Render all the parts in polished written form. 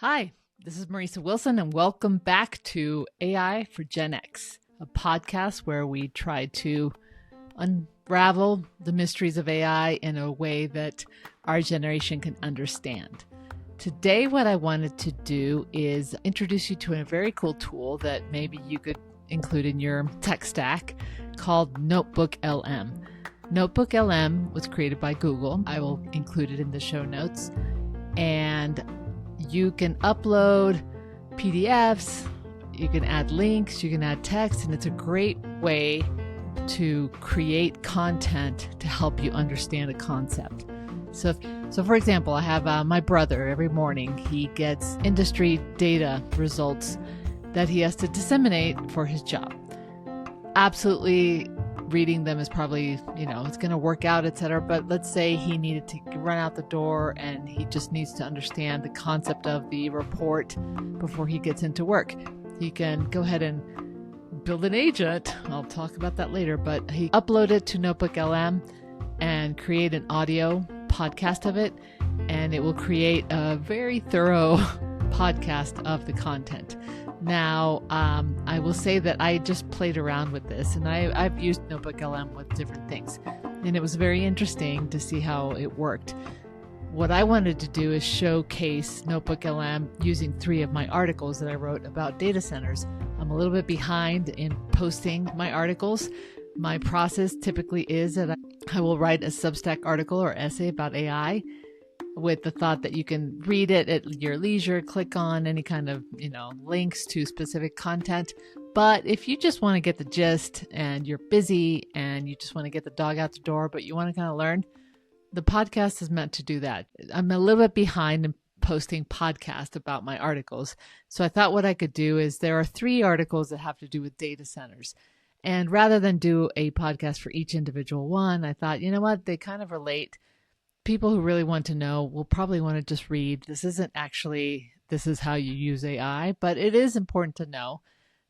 Hi, this is Marisa Wilson, and welcome back to AI for Gen X, a podcast where we try to unravel the mysteries of AI in a way that our generation can understand. Today, what I wanted to do is introduce you to a very cool tool that maybe you could include in your tech stack called Notebook LM. Notebook LM was created by Google. I will include it in the show notes. And you can upload PDFs, you can add links, you can add text, and it's a great way to create content to help you understand a concept. So for example, I have my brother every morning. He gets industry data results that he has to disseminate for his job. Absolutely reading them is probably, it's going to work out, etc. But let's say he needed to run out the door and he just needs to understand the concept of the report before he gets into work. He can go ahead and build an agent. I'll talk about that later, but he upload it to Notebook LM and create an audio podcast of it, and it will create a very thorough podcast of the content. Now, I will say that I just played around with this, and I've used Notebook LM with different things, and it was very interesting to see how it worked. What I wanted to do is showcase Notebook LM using 3 of my articles that I wrote about data centers. I'm a little bit behind in posting my articles. My process typically is that I will write a Substack article or essay about AI with the thought that you can read it at your leisure, click on any kind of, links to specific content. But if you just want to get the gist and you're busy and you just want to get the dog out the door, but you want to kind of learn, the podcast is meant to do that. I'm a little bit behind in posting podcasts about my articles. So I thought what I could do is there are 3 articles that have to do with data centers. And rather than do a podcast for each individual one, I thought, you know what, they kind of relate. People who really want to know will probably want to just read. This isn't actually, this is how you use AI, but it is important to know.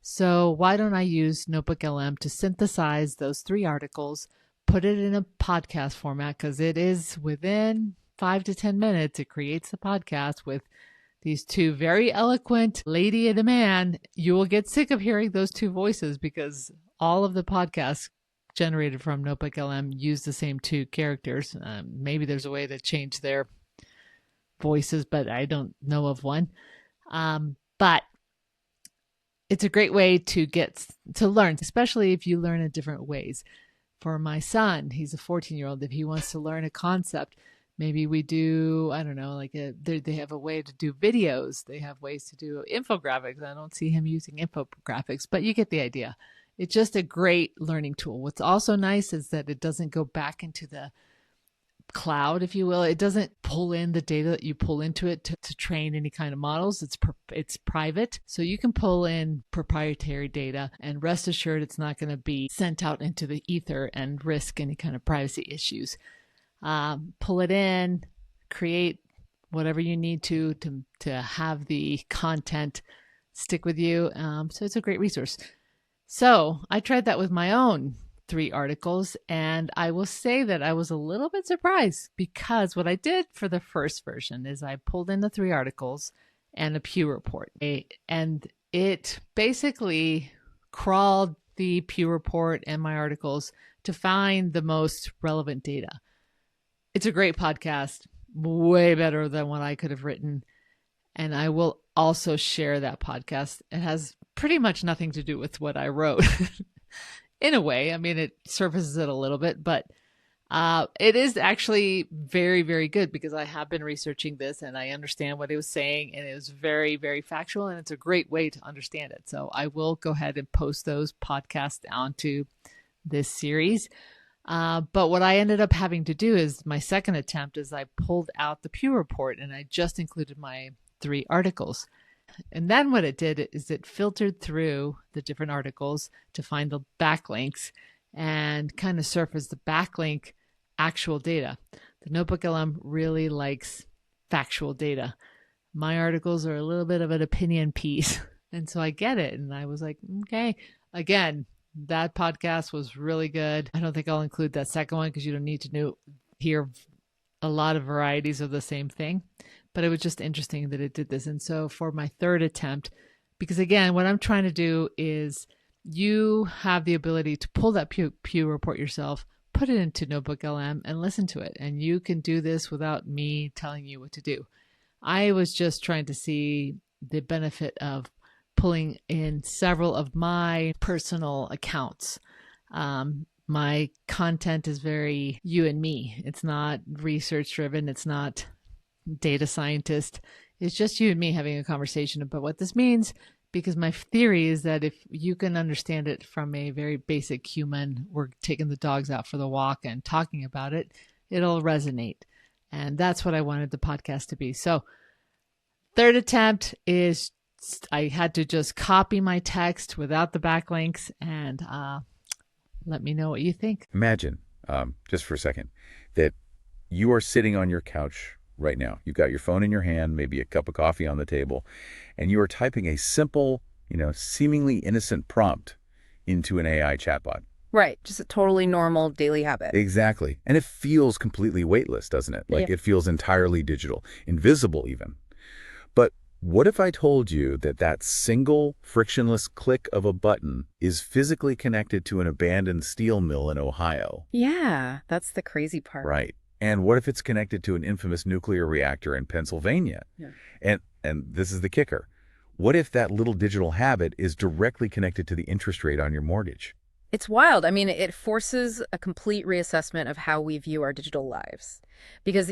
So why don't I use Notebook LM to synthesize those 3 articles, put it in a podcast format, because it is within 5 to 10 minutes, it creates the podcast with these 2 very eloquent lady and a man. You will get sick of hearing those 2 voices because all of the podcasts generated from Notebook LM use the same 2 characters. Maybe there's a way to change their voices, but I don't know of one. But it's a great way to get to learn, especially if you learn in different ways. For my son, he's a 14-year-old. If he wants to learn a concept, maybe we do, I don't know, they have a way to do videos. They have ways to do infographics. I don't see him using infographics, but you get the idea. It's just a great learning tool. What's also nice is that it doesn't go back into the cloud, if you will. It doesn't pull in the data that you pull into it to train any kind of models. It's private. So you can pull in proprietary data and rest assured it's not going to be sent out into the ether and risk any kind of privacy issues. Pull it in, create whatever you need to have the content stick with you. So it's a great resource. So I tried that with my own 3 articles, and I will say that I was a little bit surprised because what I did for the first version is I pulled in the 3 articles and a Pew report, and it basically crawled the Pew report and my articles to find the most relevant data. It's a great podcast, way better than what I could have written. And I will also share that podcast. It has pretty much nothing to do with what I wrote in a way. I mean, it surfaces it a little bit, but it is actually very, very good because I have been researching this and I understand what it was saying, and it was very, very factual, and it's a great way to understand it. So I will go ahead and post those podcasts onto this series. But what I ended up having to do is my second attempt is I pulled out the Pew report and I just included my 3 articles. And then what it did is it filtered through the different articles to find the backlinks and kind of surface the backlink actual data. The Notebook LM really likes factual data. My articles are a little bit of an opinion piece. And so I get it. And I was like, okay, again, that podcast was really good. I don't think I'll include that second one because you don't need to hear a lot of varieties of the same thing. but it was just interesting that it did this. And so for my third attempt, because again, what I'm trying to do is you have the ability to pull that Pew report yourself, put it into Notebook LM and listen to it. And you can do this without me telling you what to do. I was just trying to see the benefit of pulling in several of my personal accounts. My content is very you and me. It's not research driven. It's not data scientist. It's just you and me having a conversation about what this means, because my theory is that if you can understand it from a very basic human, we're taking the dogs out for the walk and talking about it, it'll resonate. And that's what I wanted the podcast to be. So third attempt is I had to just copy my text without the backlinks, and let me know what you think. Imagine, just for a second, that you are sitting on your couch right now. You've got your phone in your hand, maybe a cup of coffee on the table, and you are typing a simple, seemingly innocent prompt into an AI chatbot. Right. Just a totally normal daily habit. Exactly. And it feels completely weightless, doesn't it? Like It feels entirely digital, invisible even. But what if I told you that that single frictionless click of a button is physically connected to an abandoned steel mill in Ohio? Yeah, that's the crazy part. Right. And what if it's connected to an infamous nuclear reactor in Pennsylvania? Yeah. And this is the kicker. What if that little digital habit is directly connected to the interest rate on your mortgage? It's wild. I mean, it forces a complete reassessment of how we view our digital lives. Because,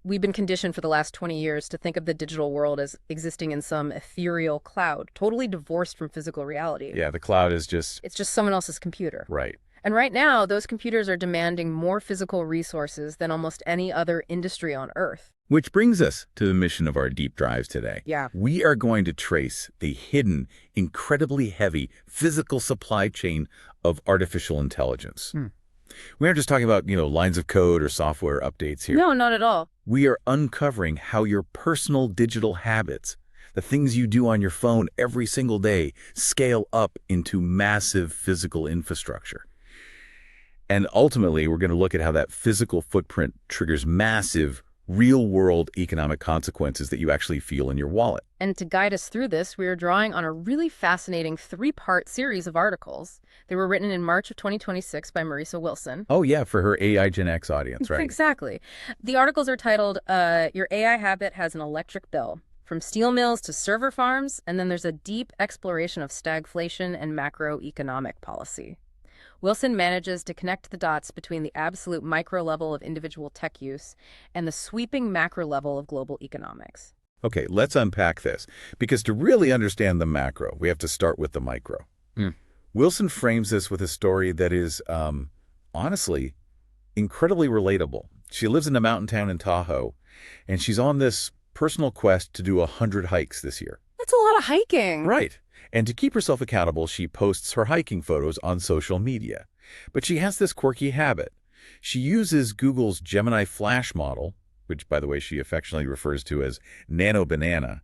we've been conditioned for the last 20 years to think of the digital world as existing in some ethereal cloud, totally divorced from physical reality. Yeah, the cloud is just... It's just someone else's computer. Right. And right now, those computers are demanding more physical resources than almost any other industry on Earth. Which brings us to the mission of our deep dives today. Yeah. We are going to trace the hidden, incredibly heavy physical supply chain of artificial intelligence. We aren't just talking about, lines of code or software updates here. No, not at all. We are uncovering how your personal digital habits, the things you do on your phone every single day, scale up into massive physical infrastructure. And ultimately, we're going to look at how that physical footprint triggers massive, real-world economic consequences that you actually feel in your wallet. And to guide us through this, we are drawing on a really fascinating 3-part series of articles. They were written in March of 2026 by Marisa Wilson. Oh, yeah, for her AI Gen X audience, right? Exactly. The articles are titled, Your AI Habit Has an Electric Bill, From Steel Mills to Server Farms, and then there's a deep exploration of stagflation and macroeconomic policy. Wilson manages to connect the dots between the absolute micro level of individual tech use and the sweeping macro level of global economics. Okay, let's unpack this, because to really understand the macro, we have to start with the micro. Wilson frames this with a story that is, honestly, incredibly relatable. She lives in a mountain town in Tahoe, and she's on this personal quest to do 100 hikes this year. That's a lot of hiking. Right. And to keep herself accountable, she posts her hiking photos on social media. But she has this quirky habit. She uses Google's Gemini Flash model, which, by the way, she affectionately refers to as Nano Banana,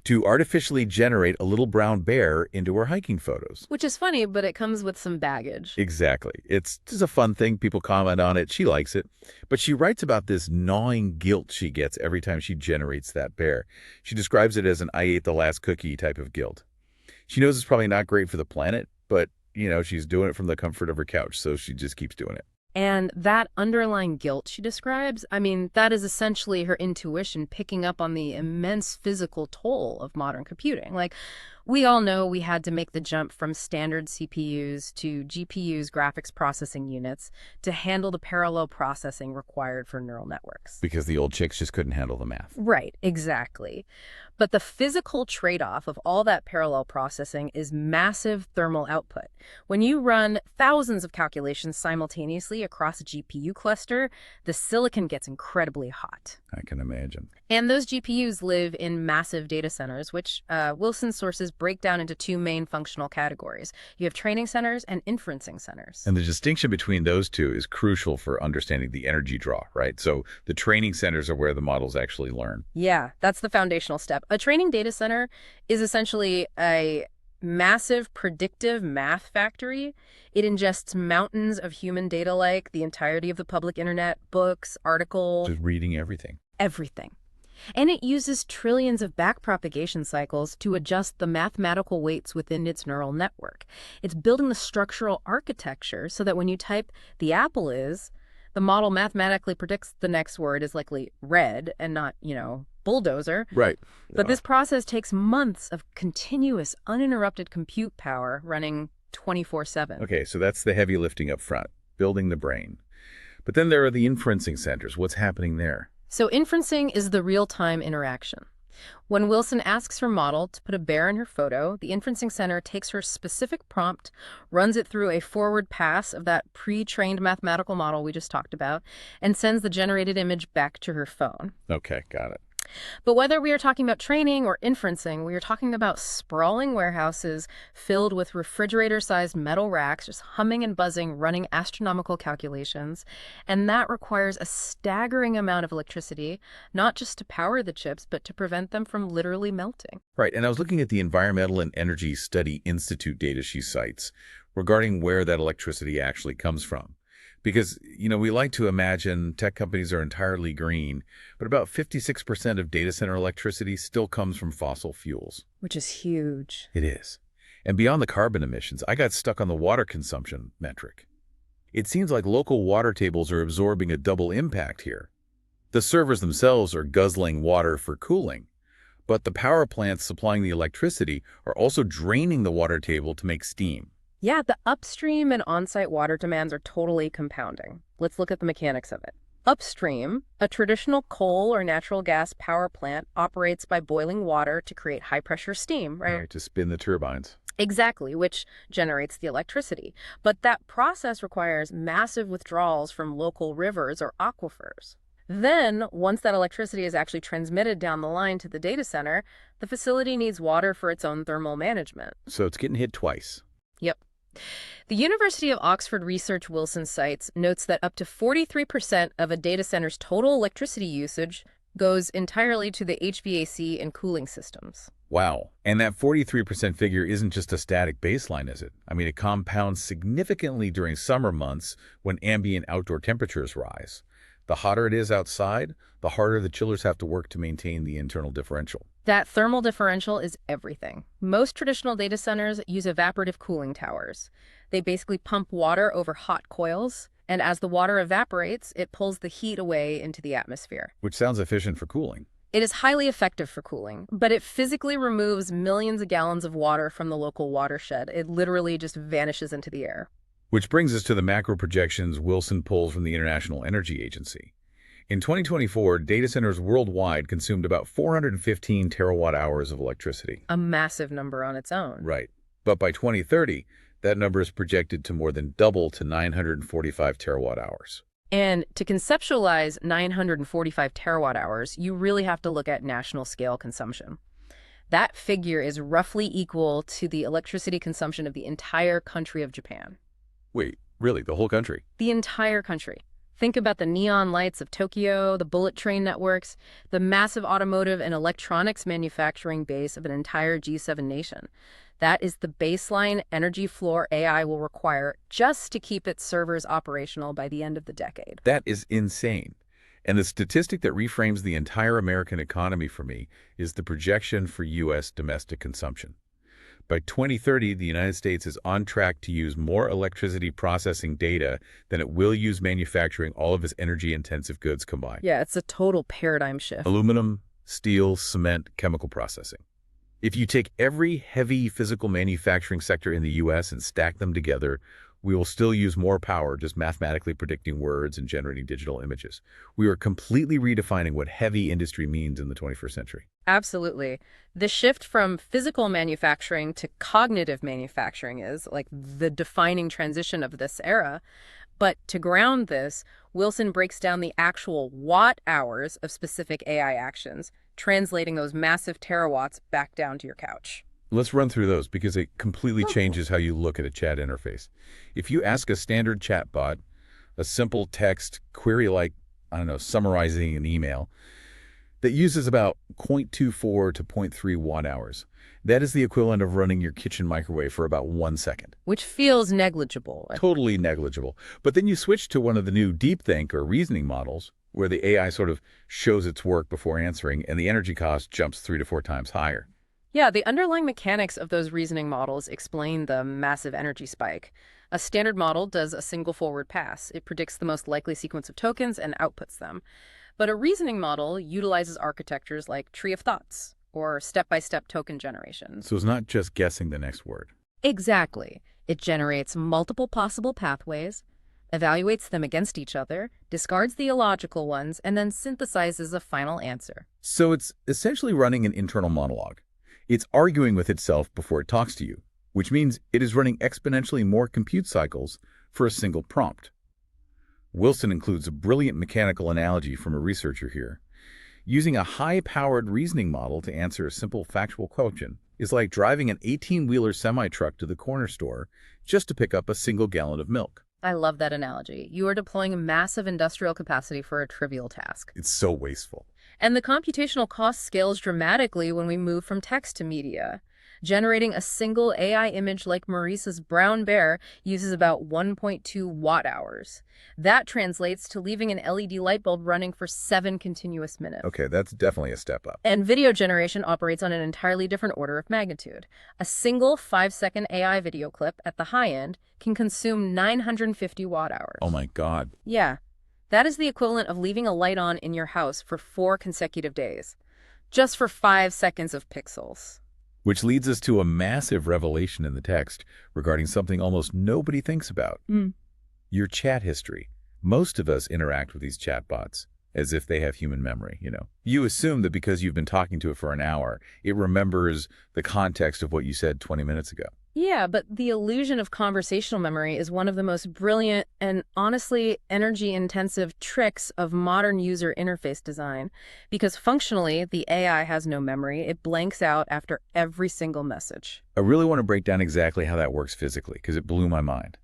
to artificially generate a little brown bear into her hiking photos. Which is funny, but it comes with some baggage. Exactly. It's just a fun thing. People comment on it. She likes it. But she writes about this gnawing guilt she gets every time she generates that bear. She describes it as an I ate the last cookie type of guilt. She knows it's probably not great for the planet, but, she's doing it from the comfort of her couch, so she just keeps doing it. And that underlying guilt she describes, that is essentially her intuition picking up on the immense physical toll of modern computing. Like, we all know we had to make the jump from standard CPUs to GPUs, graphics processing units, to handle the parallel processing required for neural networks. Because the old chicks just couldn't handle the math. Right, exactly. But the physical trade-off of all that parallel processing is massive thermal output. When you run thousands of calculations simultaneously across a GPU cluster, the silicon gets incredibly hot. I can imagine. And those GPUs live in massive data centers, which Wilson's sources break down into 2 main functional categories. You have training centers and inferencing centers. And the distinction between those two is crucial for understanding the energy draw, right? So the training centers are where the models actually learn. Yeah, that's the foundational step. A training data center is essentially a massive predictive math factory. It ingests mountains of human data, like the entirety of the public internet, books, articles. Just reading everything. Everything. And it uses trillions of backpropagation cycles to adjust the mathematical weights within its neural network. It's building the structural architecture so that when you type "the apple is," the model mathematically predicts the next word is likely red and not, bulldozer. Right. But this process takes months of continuous, uninterrupted compute power running 24/7. Okay, so that's the heavy lifting up front, building the brain. But then there are the inferencing centers. What's happening there? So inferencing is the real-time interaction. When Wilson asks her model to put a bear in her photo, the inferencing center takes her specific prompt, runs it through a forward pass of that pre-trained mathematical model we just talked about, and sends the generated image back to her phone. Okay, got it. But whether we are talking about training or inferencing, we are talking about sprawling warehouses filled with refrigerator-sized metal racks, just humming and buzzing, running astronomical calculations. And that requires a staggering amount of electricity, not just to power the chips, but to prevent them from literally melting. Right, and I was looking at the Environmental and Energy Study Institute data she cites regarding where that electricity actually comes from. Because, we like to imagine tech companies are entirely green, but about 56% of data center electricity still comes from fossil fuels. Which is huge. It is. And beyond the carbon emissions, I got stuck on the water consumption metric. It seems like local water tables are absorbing a double impact here. The servers themselves are guzzling water for cooling, but the power plants supplying the electricity are also draining the water table to make steam. Yeah, the upstream and on-site water demands are totally compounding. Let's look at the mechanics of it. Upstream, a traditional coal or natural gas power plant operates by boiling water to create high-pressure steam, right? Right, to spin the turbines. Exactly, which generates the electricity. But that process requires massive withdrawals from local rivers or aquifers. Then, once that electricity is actually transmitted down the line to the data center, the facility needs water for its own thermal management. So it's getting hit twice. Yep. The University of Oxford research Wilson cites notes that up to 43% of a data center's total electricity usage goes entirely to the HVAC and cooling systems. Wow. And that 43% figure isn't just a static baseline, is it? I mean, it compounds significantly during summer months when ambient outdoor temperatures rise. The hotter it is outside, the harder the chillers have to work to maintain the internal differential. That thermal differential is everything. Most traditional data centers use evaporative cooling towers. They basically pump water over hot coils, and as the water evaporates, it pulls the heat away into the atmosphere. Which sounds efficient for cooling. It is highly effective for cooling, but it physically removes millions of gallons of water from the local watershed. It literally just vanishes into the air. Which brings us to the macro projections Wilson pulls from the International Energy Agency. In 2024, data centers worldwide consumed about 415 terawatt hours of electricity. A massive number on its own. Right. But by 2030, that number is projected to more than double to 945 terawatt hours. And to conceptualize 945 terawatt hours, you really have to look at national scale consumption. That figure is roughly equal to the electricity consumption of the entire country of Japan. Wait, really? The whole country? The entire country. Think about the neon lights of Tokyo, the bullet train networks, the massive automotive and electronics manufacturing base of an entire G7 nation. That is the baseline energy floor AI will require just to keep its servers operational by the end of the decade. That is insane. And the statistic that reframes the entire American economy for me is the projection for U.S. domestic consumption. By 2030, the United States is on track to use more electricity processing data than it will use manufacturing all of its energy-intensive goods combined. Yeah, it's a total paradigm shift. Aluminum, steel, cement, chemical processing. If you take every heavy physical manufacturing sector in the U.S. and stack them together, we will still use more power just mathematically predicting words and generating digital images. We are completely redefining what heavy industry means in the 21st century. Absolutely. The shift from physical manufacturing to cognitive manufacturing is like the defining transition of this era. But to ground this, Wilson breaks down the actual watt hours of specific AI actions, translating those massive terawatts back down to your couch. Let's run through those because it completely changes how you look at a chat interface. If you ask a standard chatbot, a simple text query like, summarizing an email, that uses about 0.24 to 0.3 watt hours. That is the equivalent of running your kitchen microwave for about 1 second. Which feels negligible. Totally negligible. But then you switch to one of the new deep think or reasoning models, where the AI sort of shows its work before answering, and the energy cost jumps 3 to 4 times higher. Yeah, the underlying mechanics of those reasoning models explain the massive energy spike. A standard model does a single forward pass. It predicts the most likely sequence of tokens and outputs them. But a reasoning model utilizes architectures like tree of thoughts or step-by-step token generation. So it's not just guessing the next word. Exactly. It generates multiple possible pathways, evaluates them against each other, discards the illogical ones, and then synthesizes a final answer. So it's essentially running an internal monologue. It's arguing with itself before it talks to you, which means it is running exponentially more compute cycles for a single prompt. Wilson includes a brilliant mechanical analogy from a researcher here. Using a high-powered reasoning model to answer a simple factual question is like driving an 18-wheeler semi-truck to the corner store just to pick up a single gallon of milk. I love that analogy. You are deploying massive industrial capacity for a trivial task. It's so wasteful. And the computational cost scales dramatically when we move from text to media. Generating a single AI image like Maurice's brown bear uses about 1.2 watt-hours. That translates to leaving an LED light bulb running for 7 continuous minutes. Okay, that's definitely a step up. And video generation operates on an entirely different order of magnitude. A single 5-second AI video clip at the high end can consume 950 watt-hours. Oh my God. Yeah. That is the equivalent of leaving a light on in your house for 4 consecutive days, just for 5 seconds of pixels. Which leads us to a massive revelation in the text regarding something almost nobody thinks about. Your chat history. Most of us interact with these chatbots as if they have human memory, you know. You assume that because you've been talking to it for an hour, it remembers the context of what you said 20 minutes ago. Yeah, but the illusion of conversational memory is one of the most brilliant and honestly energy-intensive tricks of modern user interface design. Because functionally, the AI has no memory. It blanks out after every single message. I really want to break down exactly how that works physically, because it blew my mind.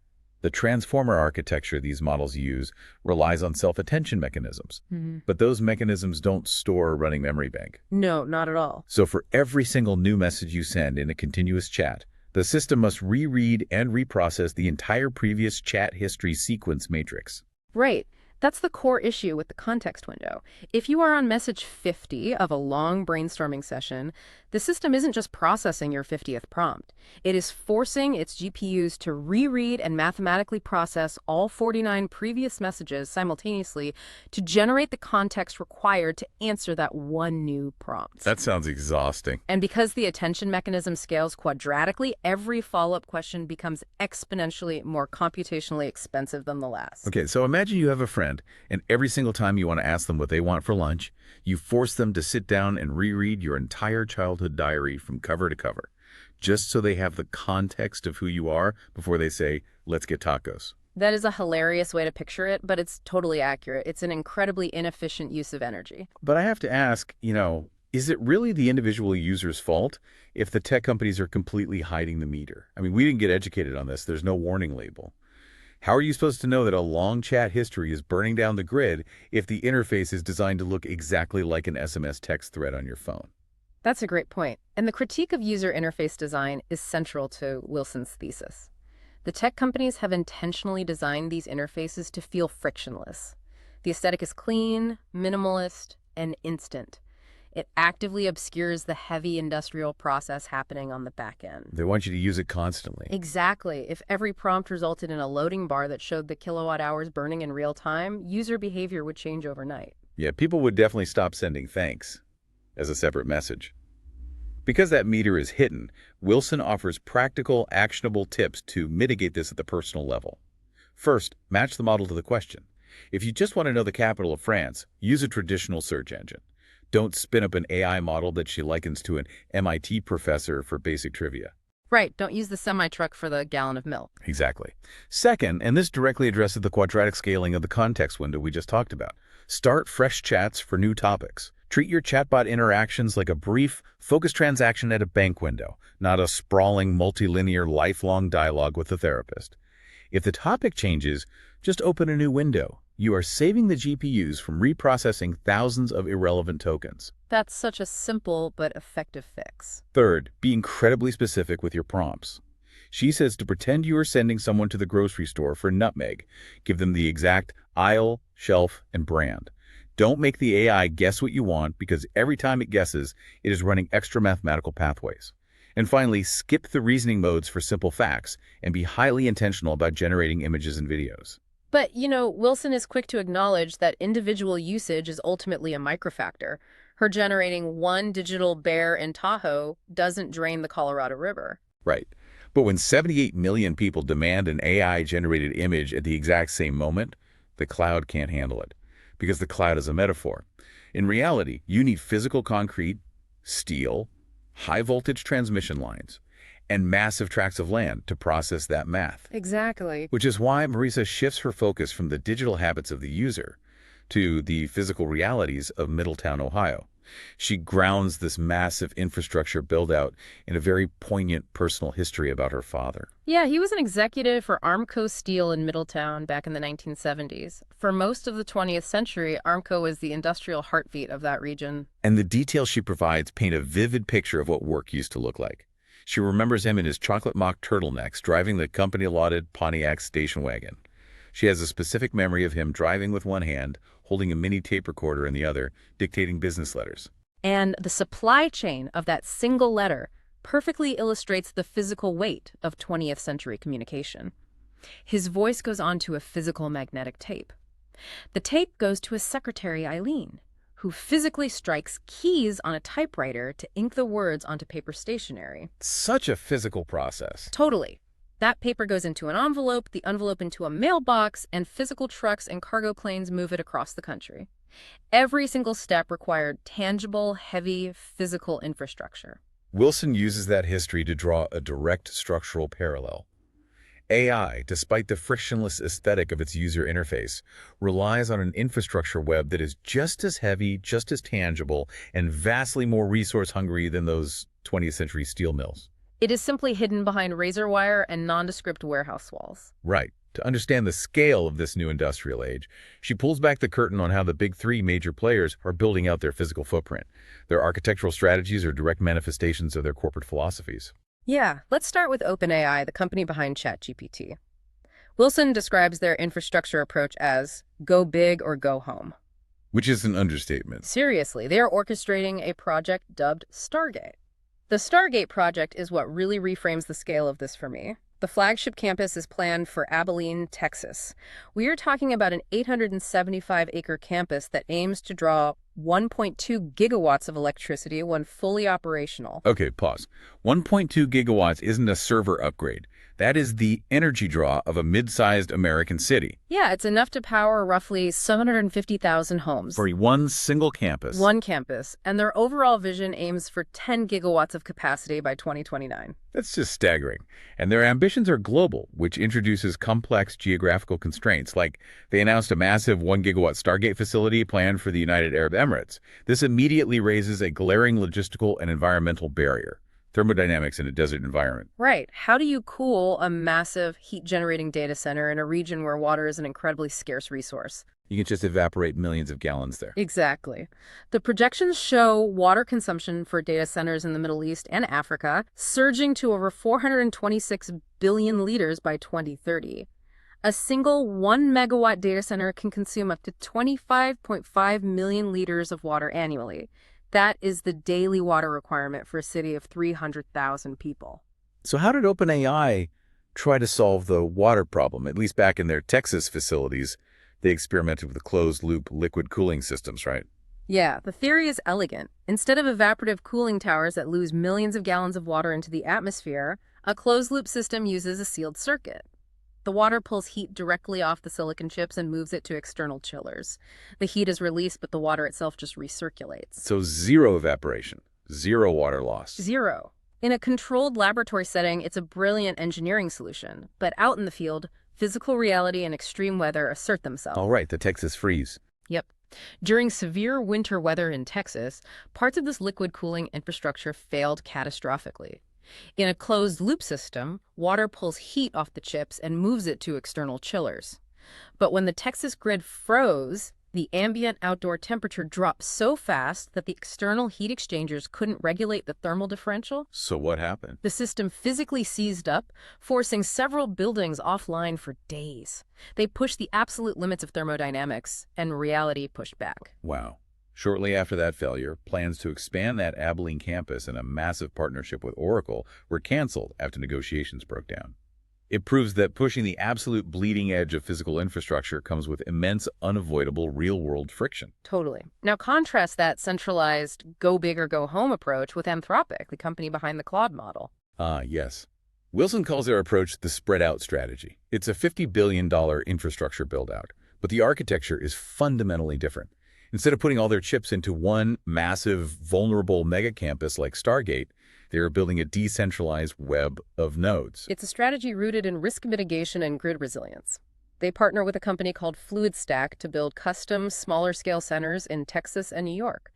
The transformer architecture these models use relies on self-attention mechanisms. But those mechanisms don't store a running memory bank. No, not at all. So for every single new message you send in a continuous chat, the system must reread and reprocess the entire previous chat history sequence matrix. Right. That's the core issue with the context window. If you are on message 50 of a long brainstorming session, the system isn't just processing your 50th prompt. It is forcing its GPUs to reread and mathematically process all 49 previous messages simultaneously to generate the context required to answer that one new prompt. That sounds exhausting. And because the attention mechanism scales quadratically, every follow-up question becomes exponentially more computationally expensive than the last. Okay, so imagine you have a friend, and every single time you want to ask them what they want for lunch, you force them to sit down and reread your entire childhood diary from cover to cover, just so they have the context of who you are before they say, let's get tacos. That is a hilarious way to picture it, but it's totally accurate. It's an incredibly inefficient use of energy. But I have to ask, is it really the individual user's fault if the tech companies are completely hiding the meter? I mean, we didn't get educated on this. There's no warning label. How are you supposed to know that a long chat history is burning down the grid if the interface is designed to look exactly like an SMS text thread on your phone? That's a great point. And the critique of user interface design is central to Wilson's thesis. The tech companies have intentionally designed these interfaces to feel frictionless. The aesthetic is clean, minimalist, and instant. It actively obscures the heavy industrial process happening on the back end. They want you to use it constantly. Exactly. If every prompt resulted in a loading bar that showed the kilowatt hours burning in real time, user behavior would change overnight. Yeah, people would definitely stop sending thanks as a separate message. Because that meter is hidden, Wilson offers practical, actionable tips to mitigate this at the personal level. First, match the model to the question. If you just want to know the capital of France, use a traditional search engine. Don't spin up an AI model that she likens to an MIT professor for basic trivia. Right, don't use the semi-truck for the gallon of milk. Exactly. Second, and this directly addresses the quadratic scaling of the context window we just talked about, start fresh chats for new topics. Treat your chatbot interactions like a brief, focused transaction at a bank window, not a sprawling, multilinear, lifelong dialogue with a therapist. If the topic changes, just open a new window. You are saving the GPUs from reprocessing thousands of irrelevant tokens. That's such a simple but effective fix. Third, be incredibly specific with your prompts. She says to pretend you are sending someone to the grocery store for nutmeg. Give them the exact aisle, shelf, and brand. Don't make the AI guess what you want, because every time it guesses, it is running extra mathematical pathways. And finally, skip the reasoning modes for simple facts and be highly intentional about generating images and videos. But, Wilson is quick to acknowledge that individual usage is ultimately a microfactor. Her generating one digital bear in Tahoe doesn't drain the Colorado River. Right. But when 78 million people demand an AI-generated image at the exact same moment, the cloud can't handle it, because the cloud is a metaphor. In reality, you need physical concrete, steel, high-voltage transmission lines, and massive tracts of land to process that math. Exactly. Which is why Marisa shifts her focus from the digital habits of the user to the physical realities of Middletown, Ohio. She grounds this massive infrastructure build-out in a very poignant personal history about her father. Yeah, he was an executive for Armco Steel in Middletown back in the 1970s. For most of the 20th century, Armco was the industrial heartbeat of that region. And the details she provides paint a vivid picture of what work used to look like. She remembers him in his chocolate mock turtlenecks driving the company-allotted Pontiac station wagon. She has a specific memory of him driving with one hand, holding a mini tape recorder in the other, dictating business letters. And the supply chain of that single letter perfectly illustrates the physical weight of 20th century communication. His voice goes onto a physical magnetic tape. The tape goes to his secretary, Eileen, who physically strikes keys on a typewriter to ink the words onto paper stationery. Such a physical process. Totally. That paper goes into an envelope, the envelope into a mailbox, and physical trucks and cargo planes move it across the country. Every single step required tangible, heavy, physical infrastructure. Wilson uses that history to draw a direct structural parallel. AI, despite the frictionless aesthetic of its user interface, relies on an infrastructure web that is just as heavy, just as tangible, and vastly more resource-hungry than those 20th century steel mills. It is simply hidden behind razor wire and nondescript warehouse walls. Right. To understand the scale of this new industrial age, she pulls back the curtain on how the big three major players are building out their physical footprint. Their architectural strategies are direct manifestations of their corporate philosophies. Yeah, let's start with OpenAI, the company behind ChatGPT. Wilson describes their infrastructure approach as go big or go home. Which is an understatement. Seriously, they are orchestrating a project dubbed Stargate. The Stargate project is what really reframes the scale of this for me. The flagship campus is planned for Abilene, Texas. We are talking about an 875-acre campus that aims to draw 1.2 gigawatts of electricity when fully operational. Okay, pause. 1.2 gigawatts isn't a server upgrade. That is the energy draw of a mid-sized American city. Yeah, it's enough to power roughly 750,000 homes. For one single campus. One campus. And their overall vision aims for 10 gigawatts of capacity by 2029. That's just staggering. And their ambitions are global, which introduces complex geographical constraints. Like, they announced a massive 1 gigawatt Stargate facility planned for the United Arab Emirates. This immediately raises a glaring logistical and environmental barrier. Thermodynamics in a desert environment. Right. How do you cool a massive heat-generating data center in a region where water is an incredibly scarce resource? You can just evaporate millions of gallons there. Exactly. The projections show water consumption for data centers in the Middle East and Africa surging to over 426 billion liters by 2030. A single 1 megawatt data center can consume up to 25.5 million liters of water annually. That is the daily water requirement for a city of 300,000 people. So how did OpenAI try to solve the water problem? At least back in their Texas facilities, they experimented with closed-loop liquid cooling systems, right? Yeah, the theory is elegant. Instead of evaporative cooling towers that lose millions of gallons of water into the atmosphere, a closed-loop system uses a sealed circuit. The water pulls heat directly off the silicon chips and moves it to external chillers. The heat is released, but the water itself just recirculates. So zero evaporation, zero water loss. Zero. In a controlled laboratory setting, it's a brilliant engineering solution. But out in the field, physical reality and extreme weather assert themselves. All right, the Texas freeze. Yep. During severe winter weather in Texas, parts of this liquid cooling infrastructure failed catastrophically. In a closed-loop system, water pulls heat off the chips and moves it to external chillers. But when the Texas grid froze, The ambient outdoor temperature dropped so fast that the external heat exchangers couldn't regulate the thermal differential. So what happened? The system physically seized up, forcing several buildings offline for days. They pushed the absolute limits of thermodynamics, and reality pushed back. Wow. Shortly after that failure, plans to expand that Abilene campus in a massive partnership with Oracle were canceled after negotiations broke down. It proves that pushing the absolute bleeding edge of physical infrastructure comes with immense, unavoidable real-world friction. Totally. Now contrast that centralized go big or go home approach with Anthropic, the company behind the Claude model. Ah, yes. Wilson calls their approach the spread-out strategy. It's a $50 billion infrastructure build-out, but the architecture is fundamentally different. Instead of putting all their chips into one massive, vulnerable mega-campus like Stargate, they are building a decentralized web of nodes. It's a strategy rooted in risk mitigation and grid resilience. They partner with a company called Stack to build custom, smaller-scale centers in Texas and New York.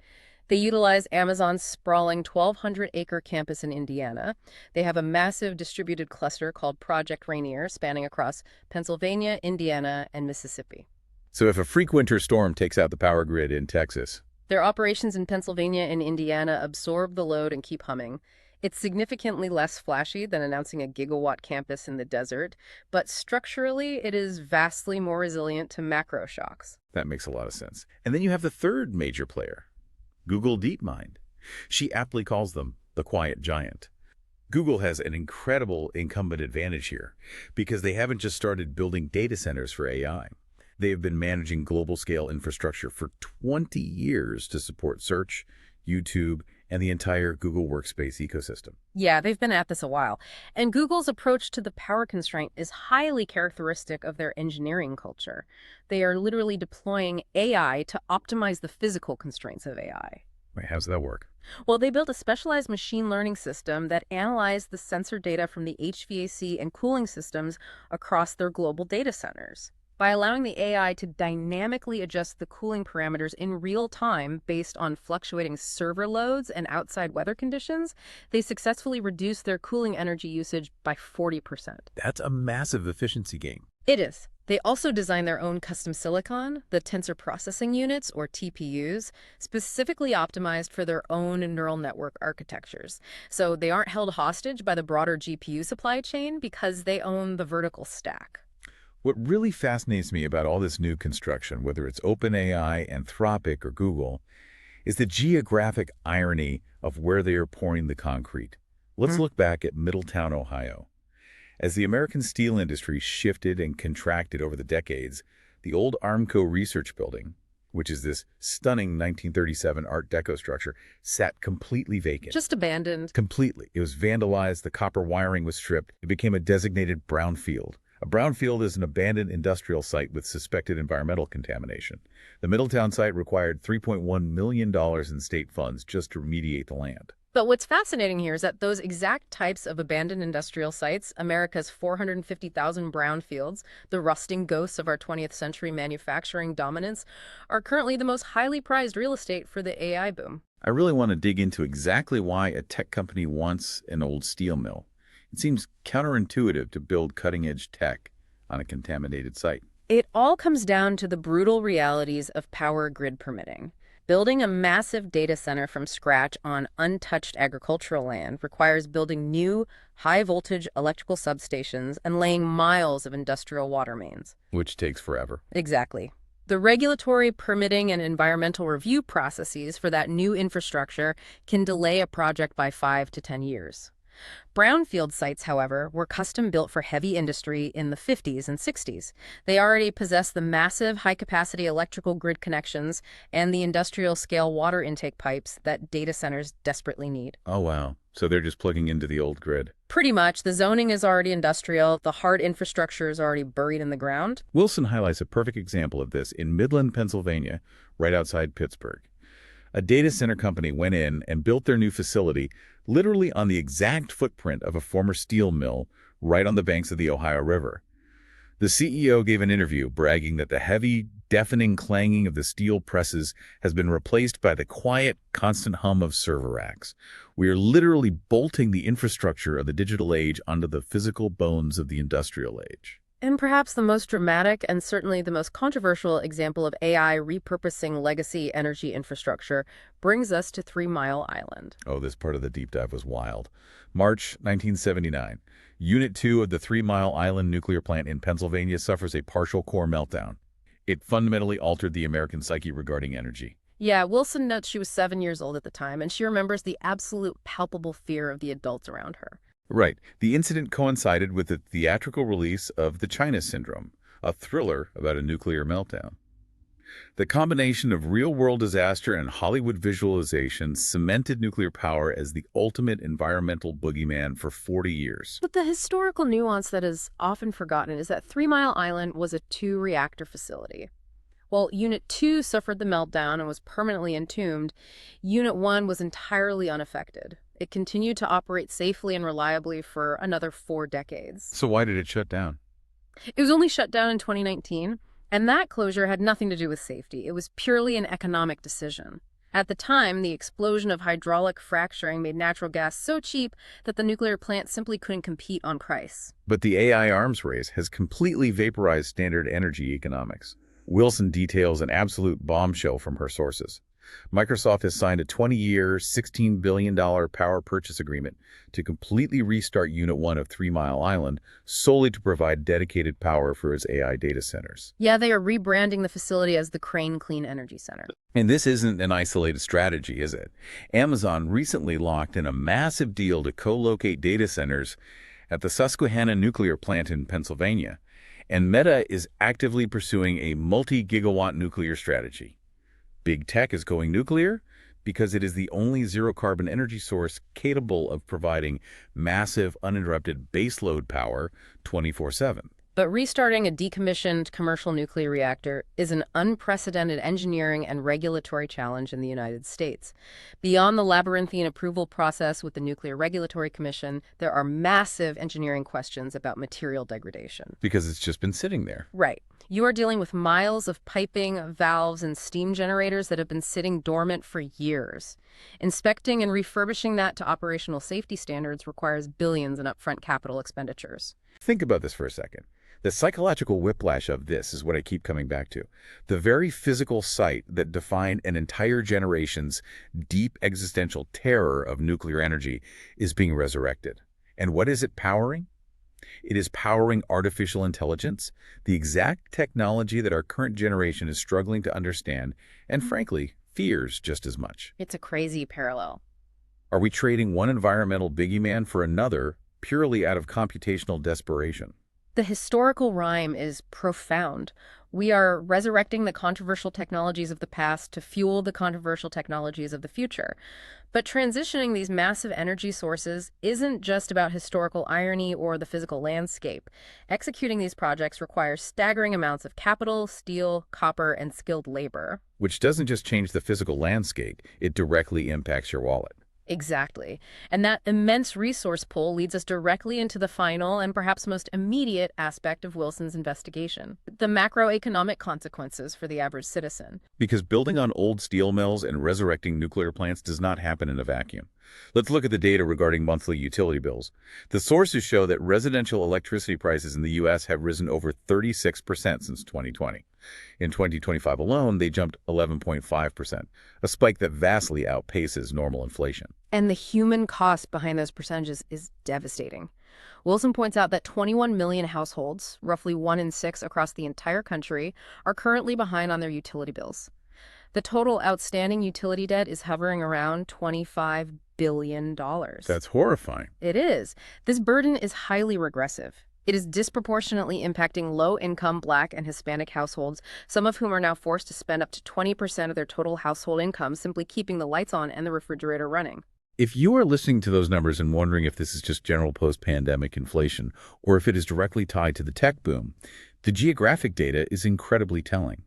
They utilize Amazon's sprawling 1,200-acre campus in Indiana. They have a massive distributed cluster called Project Rainier spanning across Pennsylvania, Indiana, and Mississippi. So if a freak winter storm takes out the power grid in Texas, their operations in Pennsylvania and Indiana absorb the load and keep humming. It's significantly less flashy than announcing a gigawatt campus in the desert, but structurally it is vastly more resilient to macro shocks. that makes a lot of sense. And then you have the third major player, Google DeepMind. She aptly calls them the quiet giant. Google has an incredible incumbent advantage here because they haven't just started building data centers for AI. They have been managing global-scale infrastructure for 20 years to support search, YouTube, and the entire Google Workspace ecosystem. Yeah, they've been at this a while. And Google's approach to the power constraint is highly characteristic of their engineering culture. They are literally deploying AI to optimize the physical constraints of AI. Wait, how's that work? Well, they built a specialized machine learning system that analyzed the sensor data from the HVAC and cooling systems across their global data centers. By allowing the AI to dynamically adjust the cooling parameters in real time based on fluctuating server loads and outside weather conditions, they successfully reduced their cooling energy usage by 40%. That's a massive efficiency gain. It is. They also designed their own custom silicon, the tensor processing units, or TPUs, specifically optimized for their own neural network architectures. So they aren't held hostage by the broader GPU supply chain because they own the vertical stack. What really fascinates me about all this new construction, whether it's OpenAI, Anthropic, or Google, is the geographic irony of where they are pouring the concrete. Let's look back at Middletown, Ohio. As the American steel industry shifted and contracted over the decades, the old Armco Research Building, which is this stunning 1937 Art Deco structure, sat completely vacant. Just abandoned. Completely. It was vandalized, the copper wiring was stripped, it became a designated brownfield. A brownfield is an abandoned industrial site with suspected environmental contamination. The Middletown site required $3.1 million in state funds just to remediate the land. But what's fascinating here is that those exact types of abandoned industrial sites, America's 450,000 brownfields, the rusting ghosts of our 20th century manufacturing dominance, are currently the most highly prized real estate for the AI boom. I really want to dig into exactly why a tech company wants an old steel mill. It seems counterintuitive to build cutting-edge tech on a contaminated site. It all comes down to the brutal realities of power grid permitting. Building a massive data center from scratch on untouched agricultural land requires building new, high-voltage electrical substations and laying miles of industrial water mains. Which takes forever. Exactly. The regulatory, permitting, and environmental review processes for that new infrastructure can delay a project by 5 to 10 years. Brownfield sites, however, were custom-built for heavy industry in the 50s and 60s. They already possess the massive high-capacity electrical grid connections and the industrial-scale water intake pipes that data centers desperately need. Oh, wow. So they're just plugging into the old grid. Pretty much. The zoning is already industrial. The hard infrastructure is already buried in the ground. Wilson highlights a perfect example of this in Midland, Pennsylvania, right outside Pittsburgh. A data center company went in and built their new facility literally on the exact footprint of a former steel mill right on the banks of the Ohio River. The CEO gave an interview bragging that the heavy, deafening clanging of the steel presses has been replaced by the quiet, constant hum of server racks. We are literally bolting the infrastructure of the digital age onto the physical bones of the industrial age. And perhaps the most dramatic and certainly the most controversial example of AI repurposing legacy energy infrastructure brings us to 3 Mile Island. Oh, this part of the deep dive was wild. March 1979. Unit 2 of the 3 Mile Island nuclear plant in Pennsylvania suffers a partial core meltdown. It fundamentally altered the American psyche regarding energy. Yeah, Wilson notes she was 7 years old at the time, and she remembers the absolute palpable fear of the adults around her. Right. The incident coincided with the theatrical release of The China Syndrome, a thriller about a nuclear meltdown. The combination of real-world disaster and Hollywood visualization cemented nuclear power as the ultimate environmental boogeyman for 40 years. But the historical nuance that is often forgotten is that 3 Mile Island was a 2-reactor facility. While Unit 2 suffered the meltdown and was permanently entombed, Unit 1 was entirely unaffected. It continued to operate safely and reliably for another 4 decades. So why did it shut down? It was only shut down in 2019, and that closure had nothing to do with safety. It was purely an economic decision. At the time, the explosion of hydraulic fracturing made natural gas so cheap that the nuclear plant simply couldn't compete on price. But the AI arms race has completely vaporized standard energy economics. Wilson details an absolute bombshell from her sources. Microsoft has signed a 20-year, $16 billion power purchase agreement to completely restart Unit 1 of 3 Mile Island solely to provide dedicated power for its AI data centers. Yeah, they are rebranding the facility as the Crane Clean Energy Center. And this isn't an isolated strategy, is it? Amazon recently locked in a massive deal to co-locate data centers at the Susquehanna nuclear plant in Pennsylvania, and Meta is actively pursuing a multi-gigawatt nuclear strategy. Big tech is going nuclear because it is the only zero-carbon energy source capable of providing massive, uninterrupted baseload power 24/7. But restarting a decommissioned commercial nuclear reactor is an unprecedented engineering and regulatory challenge in the United States. Beyond the labyrinthine approval process with the Nuclear Regulatory Commission, there are massive engineering questions about material degradation. Because it's just been sitting there. Right. You are dealing with miles of piping, valves, and steam generators that have been sitting dormant for years. Inspecting and refurbishing that to operational safety standards requires billions in upfront capital expenditures. Think about this for a second. The psychological whiplash of this is what I keep coming back to. The very physical site that defined an entire generation's deep existential terror of nuclear energy is being resurrected. And what is it powering? It is powering artificial intelligence, the exact technology that our current generation is struggling to understand and, frankly, fears just as much. It's a crazy parallel. Are we trading one environmental boogeyman for another purely out of computational desperation? The historical rhyme is profound. We are resurrecting the controversial technologies of the past to fuel the controversial technologies of the future. But transitioning these massive energy sources isn't just about historical irony or the physical landscape. Executing these projects requires staggering amounts of capital, steel, copper, and skilled labor. Which doesn't just change the physical landscape, it directly impacts your wallet. Exactly. And that immense resource pool leads us directly into the final and perhaps most immediate aspect of Wilson's investigation, the macroeconomic consequences for the average citizen. Because building on old steel mills and resurrecting nuclear plants does not happen in a vacuum. Let's look at the data regarding monthly utility bills. The sources show that residential electricity prices in the U.S. have risen over 36% since 2020. In 2025 alone, they jumped 11.5%, a spike that vastly outpaces normal inflation. And the human cost behind those percentages is devastating. Wilson points out that 21 million households, roughly 1 in 6 across the entire country, are currently behind on their utility bills. The total outstanding utility debt is hovering around $25 billion. That's horrifying. It is. This burden is highly regressive. It is disproportionately impacting low-income Black and Hispanic households, some of whom are now forced to spend up to 20% of their total household income simply keeping the lights on and the refrigerator running. If you are listening to those numbers and wondering if this is just general post-pandemic inflation or if it is directly tied to the tech boom, the geographic data is incredibly telling.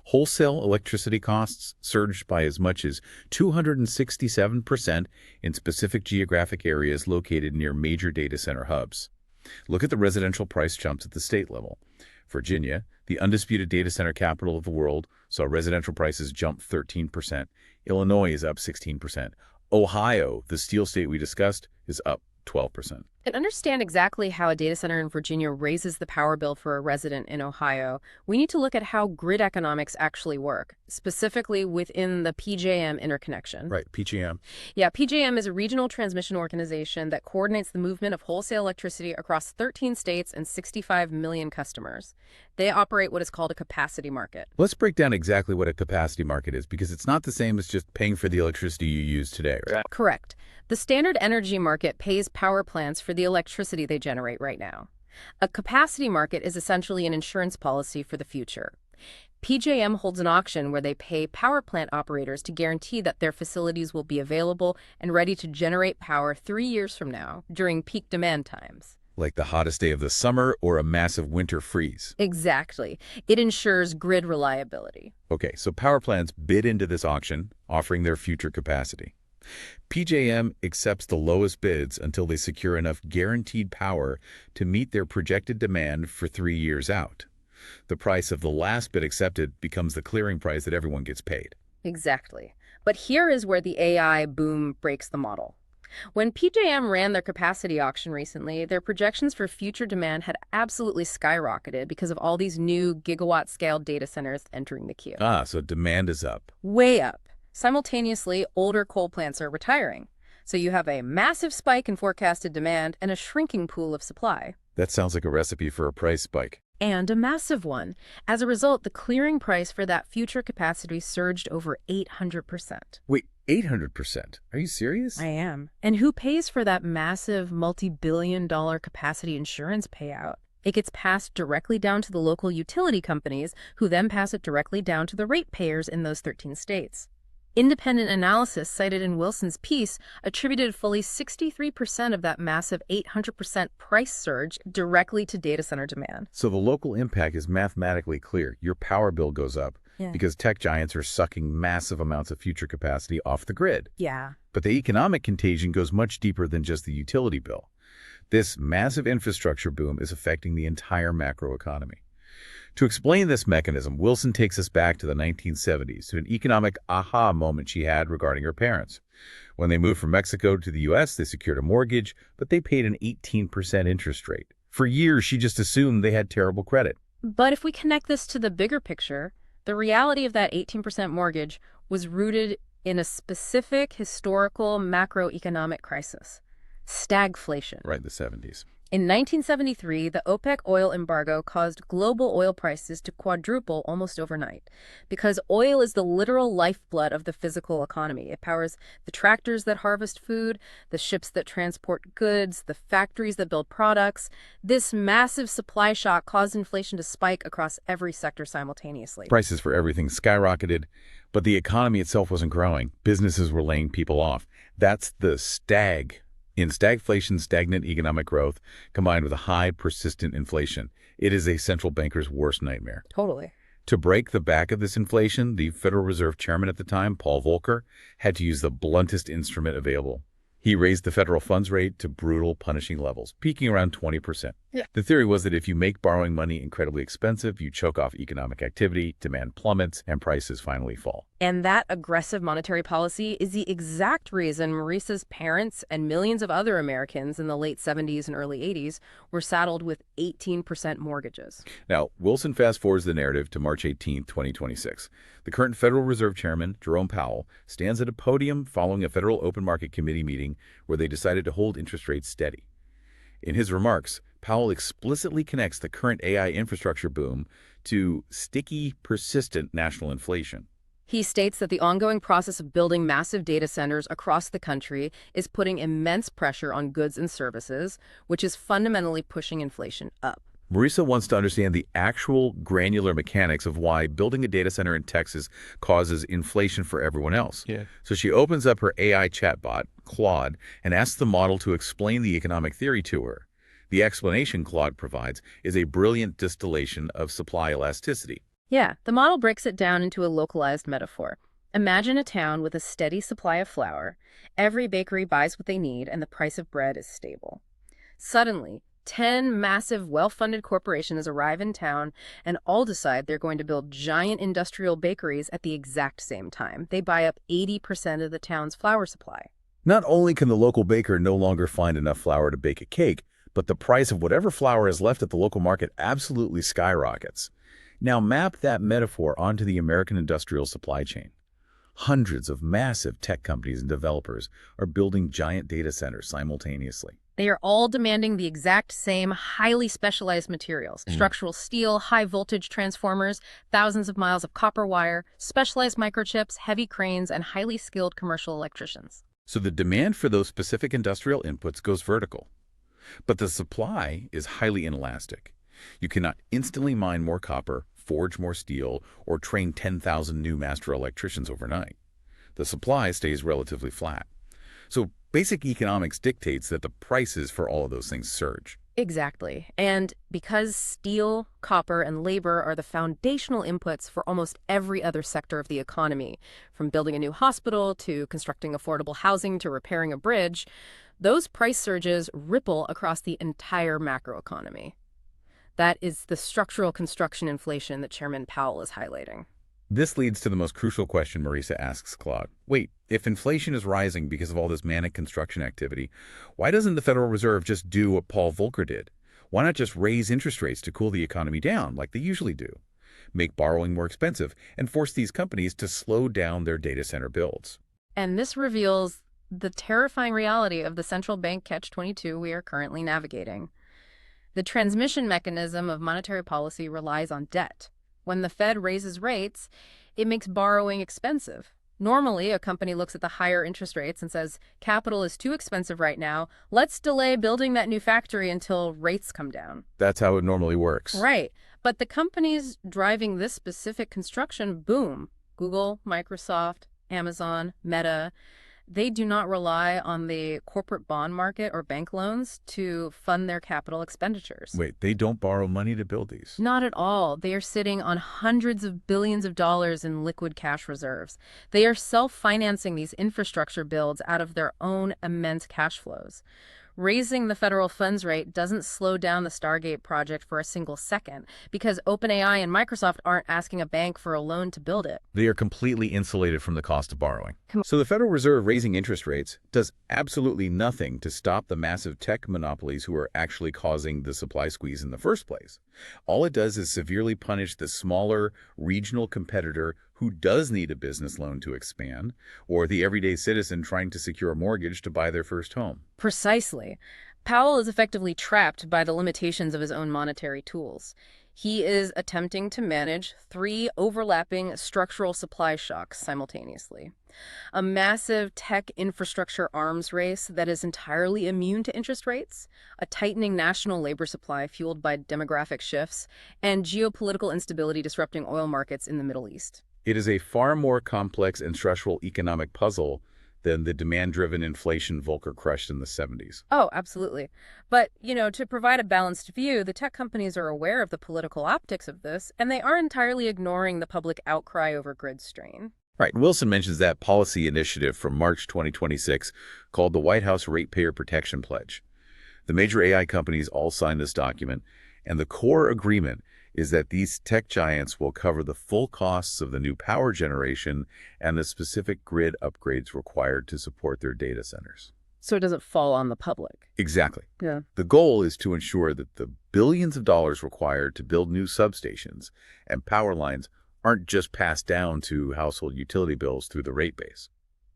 Wholesale electricity costs surged by as much as 267% in specific geographic areas located near major data center hubs. Look at the residential price jumps at the state level. Virginia, the undisputed data center capital of the world, saw residential prices jump 13%. Illinois is up 16%. Ohio, the steel state we discussed, is up 12%. And understand exactly how a data center in Virginia raises the power bill for a resident in Ohio, we need to look at how grid economics actually work, specifically within the PJM interconnection. Right, PGM. Yeah, PJM is a regional transmission organization that coordinates the movement of wholesale electricity across 13 states and 65 million customers. They operate what is called a capacity market. Let's break down exactly what a capacity market is, because it's not the same as just paying for the electricity you use today, right? Correct. The standard energy market pays power plants for the electricity they generate right now. A capacity market is essentially an insurance policy for the future. PJM holds an auction where they pay power plant operators to guarantee that their facilities will be available and ready to generate power 3 years from now during peak demand times. Like the hottest day of the summer or a massive winter freeze. Exactly. It ensures grid reliability. Okay, so power plants bid into this auction, offering their future capacity. PJM accepts the lowest bids until they secure enough guaranteed power to meet their projected demand for 3 years out. The price of the last bid accepted becomes the clearing price that everyone gets paid. Exactly. But here is where the AI boom breaks the model. When PJM ran their capacity auction recently, their projections for future demand had absolutely skyrocketed because of all these new gigawatt-scale data centers entering the queue. So demand is up. Way up. Simultaneously, older coal plants are retiring. So you have a massive spike in forecasted demand and a shrinking pool of supply. That sounds like a recipe for a price spike. And a massive one. As a result, the clearing price for that future capacity surged over 800%. Wait, 800%? Are you serious? I am. And who pays for that massive multi-billion-dollar capacity insurance payout? It gets passed directly down to the local utility companies, who then pass it directly down to the ratepayers in those 13 states. Independent analysis cited in Wilson's piece attributed fully 63% of that massive 800% price surge directly to data center demand. So the local impact is mathematically clear. Your power bill goes up because tech giants are sucking massive amounts of future capacity off the grid. Yeah. But the economic contagion goes much deeper than just the utility bill. This massive infrastructure boom is affecting the entire macroeconomy. To explain this mechanism, Wilson takes us back to the 1970s, to an economic aha moment she had regarding her parents. When they moved from Mexico to the U.S., they secured a mortgage, but they paid an 18% interest rate. For years, she just assumed they had terrible credit. But if we connect this to the bigger picture, the reality of that 18% mortgage was rooted in a specific historical macroeconomic crisis: stagflation. Right, the 70s. In 1973, the OPEC oil embargo caused global oil prices to quadruple almost overnight. Because oil is the literal lifeblood of the physical economy. It powers the tractors that harvest food, the ships that transport goods, the factories that build products. This massive supply shock caused inflation to spike across every sector simultaneously. Prices for everything skyrocketed, but the economy itself wasn't growing. Businesses were laying people off. That's the stag. In stagflation, stagnant economic growth combined with a high, persistent inflation. It is a central banker's worst nightmare. Totally. To break the back of this inflation, the Federal Reserve Chairman at the time, Paul Volcker, had to use the bluntest instrument available. He raised the federal funds rate to brutal, punishing levels, peaking around 20%. Yeah. The theory was that if you make borrowing money incredibly expensive, you choke off economic activity, demand plummets, and prices finally fall. And that aggressive monetary policy is the exact reason Maurice's parents and millions of other Americans in the late 70s and early 80s were saddled with 18% mortgages. Now, Wilson fast-forwards the narrative to March 18, 2026. The current Federal Reserve Chairman, Jerome Powell, stands at a podium following a Federal Open Market Committee meeting where they decided to hold interest rates steady. In his remarks, Powell explicitly connects the current AI infrastructure boom to sticky, persistent national inflation. He states that the ongoing process of building massive data centers across the country is putting immense pressure on goods and services, which is fundamentally pushing inflation up. Marisa wants to understand the actual granular mechanics of why building a data center in Texas causes inflation for everyone else. So she opens up her AI chatbot, Claude, and asks the model to explain the economic theory to her. The explanation Claude provides is a brilliant distillation of supply elasticity. Yeah, the model breaks it down into a localized metaphor. Imagine a town with a steady supply of flour. Every bakery buys what they need, and the price of bread is stable. Suddenly, 10 massive, well-funded corporations arrive in town and all decide they're going to build giant industrial bakeries at the exact same time. They buy up 80% of the town's flour supply. Not only can the local baker no longer find enough flour to bake a cake, but the price of whatever flour is left at the local market absolutely skyrockets. Now map that metaphor onto the American industrial supply chain. Hundreds of massive tech companies and developers are building giant data centers simultaneously. They are all demanding the exact same highly specialized materials, structural steel, high voltage transformers, thousands of miles of copper wire, specialized microchips, heavy cranes, and highly skilled commercial electricians. So the demand for those specific industrial inputs goes vertical. But the supply is highly inelastic. You cannot instantly mine more copper, forge more steel, or train 10,000 new master electricians overnight. The supply stays relatively flat. So basic economics dictates that the prices for all of those things surge. Exactly. And because steel, copper, and labor are the foundational inputs for almost every other sector of the economy, from building a new hospital to constructing affordable housing to repairing a bridge, those price surges ripple across the entire macroeconomy. That is the structural construction inflation that Chairman Powell is highlighting. This leads to the most crucial question Marisa asks Claude. Wait, if inflation is rising because of all this manic construction activity, why doesn't the Federal Reserve just do what Paul Volcker did? Why not just raise interest rates to cool the economy down like they usually do? Make borrowing more expensive and force these companies to slow down their data center builds. And this reveals the terrifying reality of the central bank catch-22 we are currently navigating. The transmission mechanism of monetary policy relies on debt. When the Fed raises rates, it makes borrowing expensive. Normally, a company looks at the higher interest rates and says, capital is too expensive right now. Let's delay building that new factory until rates come down. That's how it normally works. Right. But the companies driving this specific construction boom, Google, Microsoft, Amazon, Meta, they do not rely on the corporate bond market or bank loans to fund their capital expenditures. Wait, they don't borrow money to build these? Not at all. They are sitting on hundreds of billions of dollars in liquid cash reserves. They are self-financing these infrastructure builds out of their own immense cash flows. Raising the federal funds rate doesn't slow down the Stargate project for a single second because OpenAI and Microsoft aren't asking a bank for a loan to build it. They are completely insulated from the cost of borrowing. So the Federal Reserve raising interest rates does absolutely nothing to stop the massive tech monopolies who are actually causing the supply squeeze in the first place. All it does is severely punish the smaller regional competitor who does need a business loan to expand, or the everyday citizen trying to secure a mortgage to buy their first home. Precisely. Powell is effectively trapped by the limitations of his own monetary tools. He is attempting to manage three overlapping structural supply shocks simultaneously. A massive tech infrastructure arms race that is entirely immune to interest rates, a tightening national labor supply fueled by demographic shifts, and geopolitical instability disrupting oil markets in the Middle East. It is a far more complex and structural economic puzzle than the demand-driven inflation Volcker crushed in the 70s. Oh, absolutely. But, to provide a balanced view, the tech companies are aware of the political optics of this, and they aren't entirely ignoring the public outcry over grid strain. Right. Wilson mentions that policy initiative from March 2026 called the White House Ratepayer Protection Pledge. The major AI companies all signed this document, and the core agreement is that these tech giants will cover the full costs of the new power generation and the specific grid upgrades required to support their data centers. So it doesn't fall on the public. Exactly. Yeah. The goal is to ensure that the billions of dollars required to build new substations and power lines aren't just passed down to household utility bills through the rate base.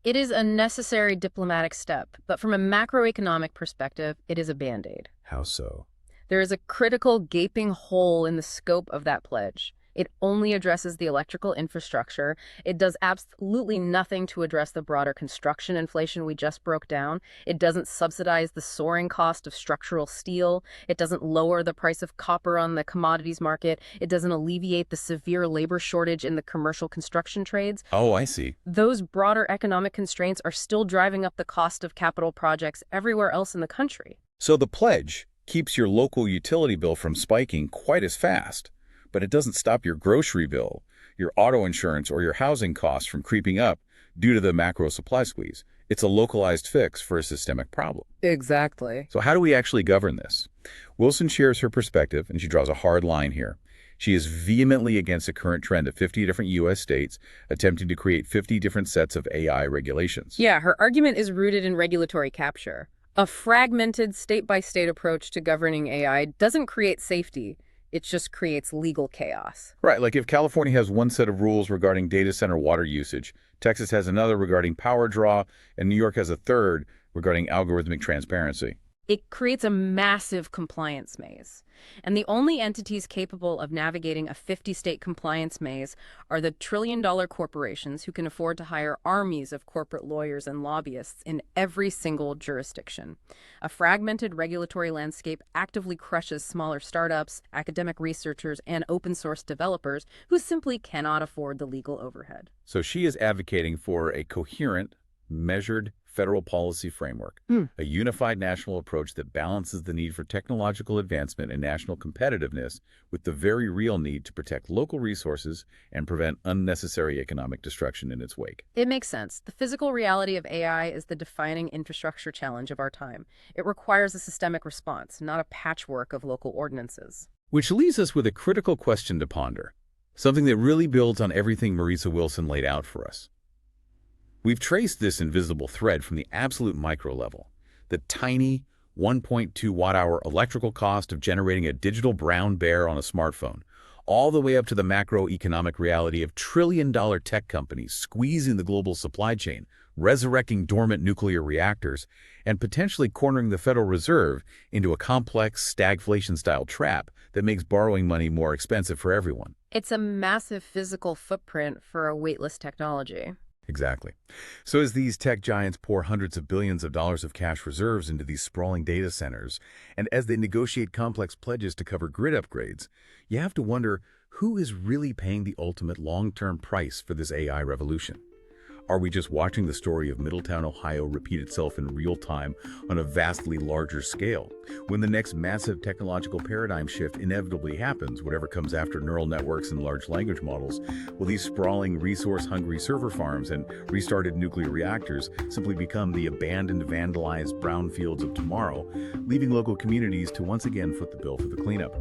It is a necessary diplomatic step, but from a macroeconomic perspective, it is a Band-Aid. How so? There is a critical gaping hole in the scope of that pledge. It only addresses the electrical infrastructure. It does absolutely nothing to address the broader construction inflation we just broke down. It doesn't subsidize the soaring cost of structural steel. It doesn't lower the price of copper on the commodities market. It doesn't alleviate the severe labor shortage in the commercial construction trades. Oh, I see. Those broader economic constraints are still driving up the cost of capital projects everywhere else in the country. So the pledge keeps your local utility bill from spiking quite as fast, but it doesn't stop your grocery bill, your auto insurance, or your housing costs from creeping up due to the macro supply squeeze. It's a localized fix for a systemic problem. Exactly. So how do we actually govern this? Wilson shares her perspective, and she draws a hard line here. She is vehemently against the current trend of 50 different U.S. states attempting to create 50 different sets of AI regulations. Yeah, her argument is rooted in regulatory capture. A fragmented state-by-state approach to governing AI doesn't create safety. It just creates legal chaos. Right, like if California has one set of rules regarding data center water usage, Texas has another regarding power draw, and New York has a third regarding algorithmic transparency. It creates a massive compliance maze. And the only entities capable of navigating a 50-state compliance maze are the trillion-dollar corporations who can afford to hire armies of corporate lawyers and lobbyists in every single jurisdiction. A fragmented regulatory landscape actively crushes smaller startups, academic researchers, and open-source developers who simply cannot afford the legal overhead. So she is advocating for a coherent, measured federal policy framework, a unified national approach that balances the need for technological advancement and national competitiveness with the very real need to protect local resources and prevent unnecessary economic destruction in its wake. It makes sense. The physical reality of AI is the defining infrastructure challenge of our time. It requires a systemic response, not a patchwork of local ordinances. Which leaves us with a critical question to ponder, something that really builds on everything Marisa Wilson laid out for us. We've traced this invisible thread from the absolute micro level, the tiny 1.2 watt-hour electrical cost of generating a digital brown bear on a smartphone, all the way up to the macroeconomic reality of trillion-dollar tech companies squeezing the global supply chain, resurrecting dormant nuclear reactors, and potentially cornering the Federal Reserve into a complex stagflation-style trap that makes borrowing money more expensive for everyone. It's a massive physical footprint for a weightless technology. Exactly. So as these tech giants pour hundreds of billions of dollars of cash reserves into these sprawling data centers, and as they negotiate complex pledges to cover grid upgrades, you have to wonder who is really paying the ultimate long-term price for this AI revolution. Are we just watching the story of Middletown, Ohio repeat itself in real time on a vastly larger scale? When the next massive technological paradigm shift inevitably happens, whatever comes after neural networks and large language models, will these sprawling, resource-hungry server farms and restarted nuclear reactors simply become the abandoned, vandalized brownfields of tomorrow, leaving local communities to once again foot the bill for the cleanup?